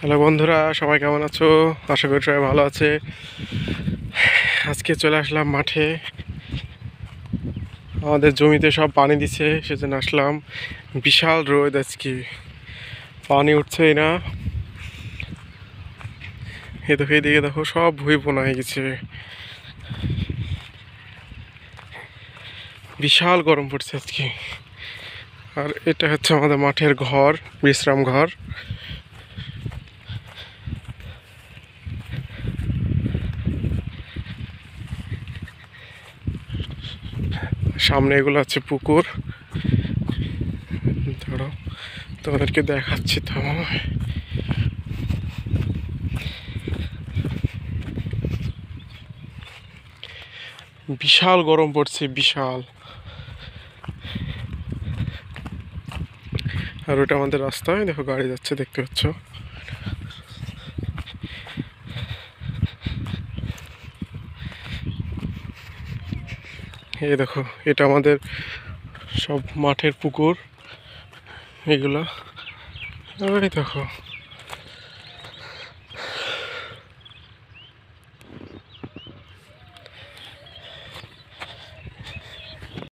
Hello বন্ধুরা, সবাই কেমন আছো? আশা করি সবাই ভালো আছে। আজকে চলে আসলাম মাঠে। আমাদের জমিতে সব পানি দিছে, সেজন্য আসলাম। বিশাল রোদ আজকে, পানি উঠছেই না। এদিকে দেখো, সব ভুঁই বোনা হয়ে গেছে। বিশাল গরম পড়ছে আজকে। আর এটা হচ্ছে আমাদের মাঠের ঘর, বিশ্রাম ঘর। সামনে এগুলো আছে পুকুর। ধরো, তোমাদেরকে দেখাচ্ছি তো। বিশাল গরম পড়ছে, বিশাল। আর ওটা আমাদের রাস্তায়, দেখো গাড়ি যাচ্ছে, দেখতে পাচ্ছ। এই দেখো, এটা আমাদের সব মাঠের পুকুর এগুলা। ওই দেখো।